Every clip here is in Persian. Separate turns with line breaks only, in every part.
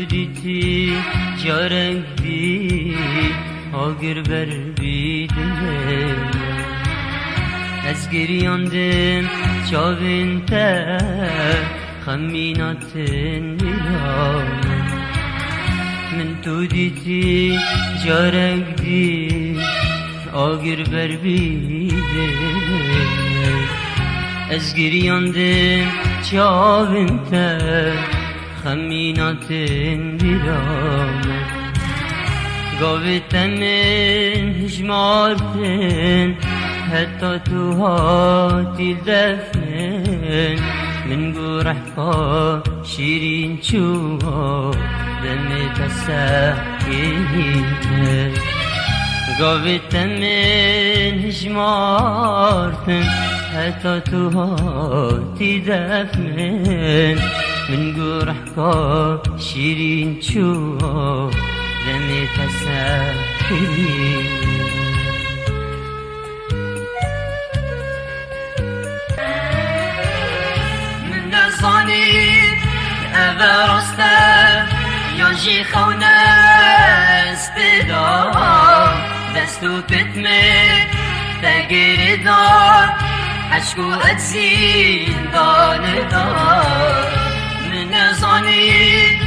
دیتی جارنگ دی آگر بر بیدنه از گریاندم چاوین تا خمیناتن میرانه من تو دیتی جارنگ دی آگر بر بیدنه از گریاندم چاوین تا خمیناتن میرانه گاویتن هجمارتن حتی تو هاتی دفنن من گرحکا شیرین چوها دم تسکینه گاویتن هجمارتن حتی تو هاتی دفنن من گرحکا شیرین چوها دم تسکینه
زانید اوه راسته یا جی خونه استدار دستو پتمه تگیری دار عشقو اتزین دانه دار من زانید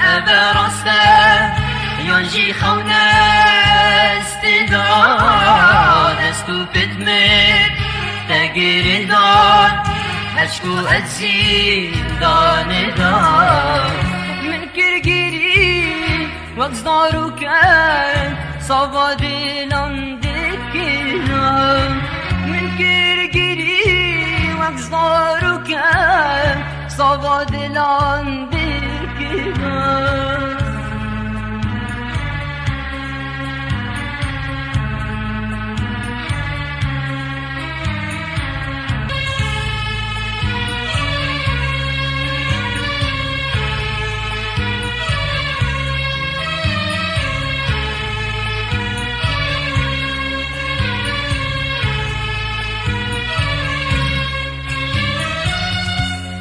اوه راسته یا جی خونه استدار دستو پتمه تگیری دار عشقو اتزین دانه دار
من کرگیری وقت دارو کن صافا دلان دکرم من کرگیری وقت دارو کن صافا دلان دکرم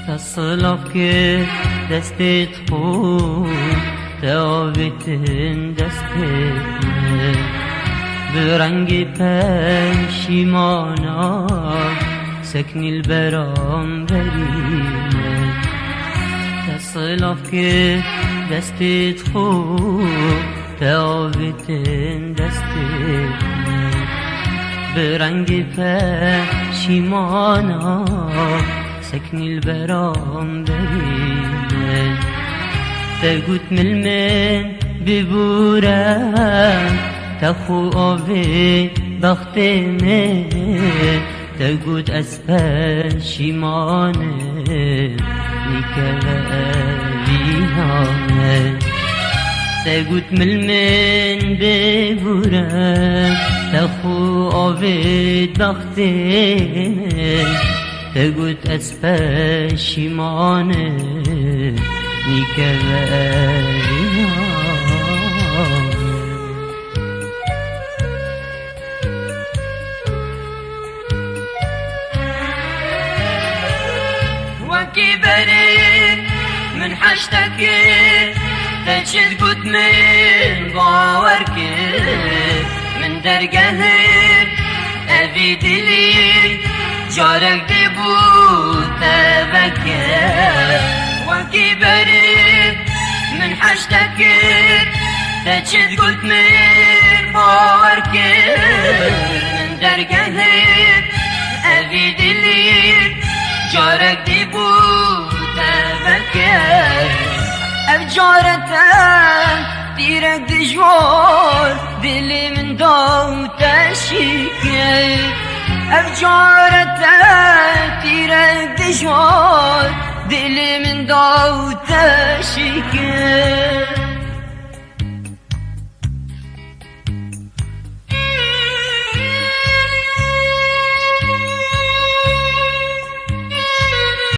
تصلاف که دستت خود دعوتن دستت برنگ پشیمانا سکنی البرام برینه تصلاف که دستت خود دعوتن دستت برنگ پشیمانا سكني البرام بريمن تقوت ملمن ببورا تخو أوفي بختمن تقوت أسفل شيمانه نكاليهامن تقوت ملمن ببورا تخو أوفي بختمن تقوت أسفل شيمانه نكاليهامن
وكبرت من حشتك تجد قد من باورك من درجهك أبي دلي جارك دبوت تبكر وكبرت من حشتك تجد قد من باورك من درجهك أبي دلي جارك دبوت تبكر
أفجارتك ديرك دجوار دلي من دو تشيكي أفجارتك ديرك دجوار دلي من دو تشيكي